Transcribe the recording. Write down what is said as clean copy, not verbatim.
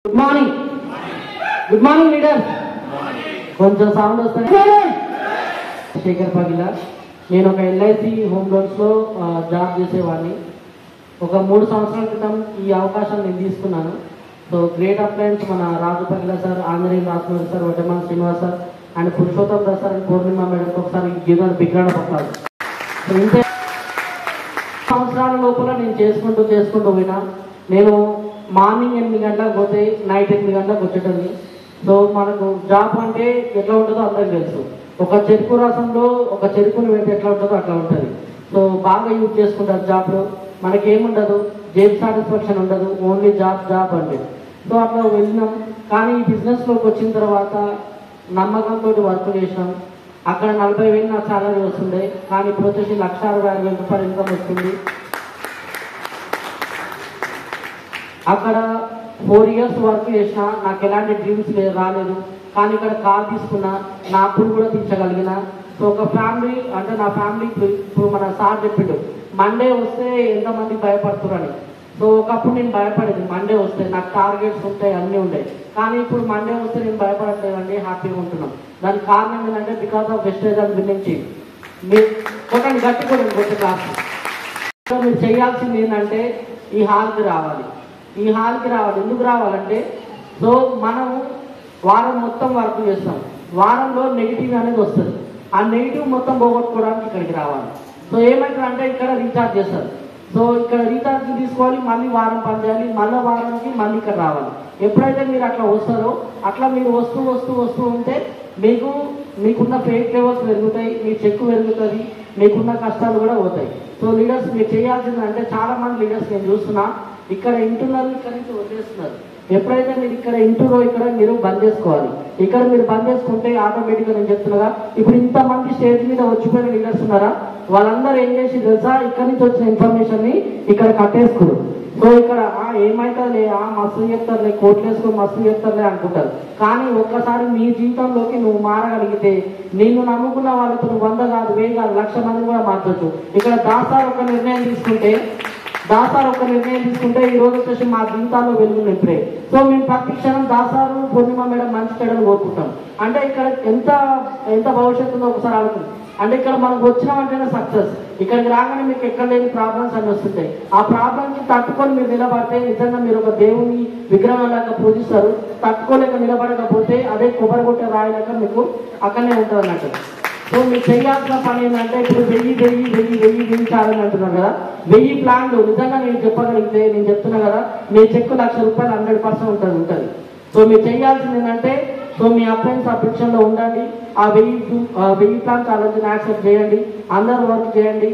Good morning. Good morning leader. కొంచెం sound వస్తుంది. శేఖర్ పగిల. నేను ఒక ఎల్ఐసి హోమ్ లోన్స్లో జాబ్ చేసేవాడిని. ఒక 3 సంవత్సరాల క్రితం ఈ అవకాశం నేను తీసుకున్నాను. సో గ్రేట్ అప్లయన్స్ మన Raju Pagila sir, Anjaneya Rajamouli sir, Vaddaman Srinivas sir and Purushottam Das sir and Purnima మేడంకి ఒకసారి గివెన్ బిగ్రాండ్ పక్కాలి. సో ఇంత సంవత్సరాల లోపల నేను చేసుకుంటూ పోయినా. నేను మార్నింగ్ 8 గంటలకు పోతే నైట్ 8 గంటలకు వచ్చేటది. సో మనకు జాబ్ అంటే ఎట్లా ఉంటుందో అందరికి తెలుసు. ఒక చెరుకు రసంలో ఒక చెరుకుని పెడితే ఎట్లా ఉంటుందో అట్లా ఉంటుంది. సో బాగా యూజ్ చేసుకుంటారు జాబ్లో. మనకేముండదు, జాబ్ సాటిస్ఫాక్షన్ ఉండదు, ఓన్లీ జాబ్ అంటే. సో అట్లా వెళ్ళినాం. కానీ ఈ బిజినెస్లోకి వచ్చిన తర్వాత నమ్మకంతో వర్క్ చేసినాం. అక్కడ 40,000 నా సాలరీ వస్తుండే, కానీ ఇప్పుడు వచ్చేసి 1,60,000 రూపాయలు ఇన్కమ్ వస్తుంది. అక్కడ 4 ఇయర్స్ వర్క్ చేసిన, నాకు ఎలాంటి డ్రీమ్స్ రాలేదు. కానీ ఇక్కడ కార్ తీసుకున్నా, నా అప్పులు కూడా తీర్చగలిగిన. సో ఒక ఫ్యామిలీ అంటే నా ఫ్యామిలీ ఇప్పుడు మన సార్ చెప్పిండు మండే వస్తే ఎంతమంది భయపడుతున్నారని. సో ఒకప్పుడు నేను భయపడేది, మండే వస్తే నాకు టార్గెట్స్ ఉంటాయి, అన్నీ ఉంటాయి. కానీ ఇప్పుడు మండే వస్తే నేను భయపడట్లేదండి, హ్యాపీగా ఉంటున్నాం. దానికి కారణం ఏంటంటే because of wastage and winning. మీరు కొట్టండి, గట్టి కొట్టండి, కొట్టే క్లాస్. మీరు చేయాల్సింది ఏంటంటే ఈ హాల్కి రావాలి. ఎందుకు రావాలంటే, సో మనం వారం మొత్తం వర్క్ చేస్తాం. వారంలో నెగిటివ్ అనేది వస్తుంది. ఆ నెగిటివ్ మొత్తం పోగొట్టుకోవడానికి ఇక్కడికి రావాలి. సో ఏమంటారంటే ఇక్కడ రీఛార్జ్ చేస్తారు. సో ఇక్కడ రీఛార్జ్ తీసుకోవాలి, మళ్ళీ వారం పని చేయాలి, మళ్ళీ వారానికి మళ్ళీ ఇక్కడ రావాలి. ఎప్పుడైతే మీరు అట్లా వస్తారో అట్లా మీరు వస్తూ ఉంటే మీకున్న ఫేక్ లెవెల్స్ పెరుగుతాయి, మీ చెక్కు పెరుగుతుంది, మీకున్న కష్టాలు కూడా పోతాయి. సో లీడర్స్ మీరు చేయాల్సింది అంటే, చాలా మంది లీడర్స్ నేను చూస్తున్నా ఇక్కడ ఇంటున్నారు, ఇక్కడ నుంచి వదిలేస్తున్నారు. ఎప్పుడైతే మీరు ఇక్కడ ఇంటులో ఇక్కడ మీరు బంద్ చేసుకోవాలి. ఇక్కడ మీరు బంద్ చేసుకుంటే ఆటోమేటిక్గా నేను చెప్తున్నాగా, ఇప్పుడు ఇంతమంది స్టేజ్ మీద వచ్చిపోయిన లీడర్స్ ఉన్నారా, వాళ్ళందరూ ఏం చేసి తెలుసా, ఇక్కడ నుంచి వచ్చిన ఇన్ఫర్మేషన్ ని ఇక్కడ కట్టేసుకోరు. సో ఇక్కడ ఏమైతుందిలే, మస్తు చెప్తారులే, కోట్లేసుకో మస్తు చెప్తారులే అనుకుంటారు. కానీ ఒక్కసారి నీ జీవితంలోకి నువ్వు మారగలిగితే, నిన్ను నమ్ముకున్న వాళ్ళతో 100 కాదు, 1000 కాదు, 1,00,000 మంది కూడా మార్చొచ్చు. ఇక్కడ దాసార్ ఒక నిర్ణయం తీసుకుంటే ఈ రోజు వచ్చేసి మా జీవితాల్లో వెలుగు నింపే. సో మేము ప్రతి క్షణం దాసారు, పూర్ణిమ మేడం మంచి చెడలు కోరుకుంటాం. అంటే ఇక్కడ ఎంత భవిష్యత్తు ఉందో ఒకసారి ఆడుతుంది. అంటే ఇక్కడ మనకు వచ్చినామంటేనే సక్సెస్. ఇక్కడికి రాగానే మీకు ఎక్కడ లేని ప్రాబ్లమ్స్ అన్ని వస్తుంటాయి. ఆ ప్రాబ్లమ్కి తట్టుకొని మీరు నిలబడితే నిజంగా మీరు ఒక దేవుని విగ్రహం లాగా పూజిస్తారు. తట్టుకోలేక నిలబడకపోతే అదే కొబ్బరి కొట్టే రాయలేక మీకు అక్కడనే ఉంటుంది అన్నట్టు. సో మీరు చేయాల్సిన పని ఏంటంటే, ఇప్పుడు 1000 చాలని అంటున్నారు కదా, 1000 ప్లాన్లు నిజంగా నేను చెప్పగలిగితే, నేను చెప్తున్నా కదా, మీ చెక్కు 1,00,000 రూపాయలు 100% ఉంటుంది. సో మీరు చేయాల్సింది ఏంటంటే, సో మీ అప్లయన్స్ అప్లికేషన్లో ఉండండి. ఆ 1000 ప్లాన్స్ ఆలోచన యాక్సెప్ట్ చేయండి, అందరూ వర్క్ చేయండి.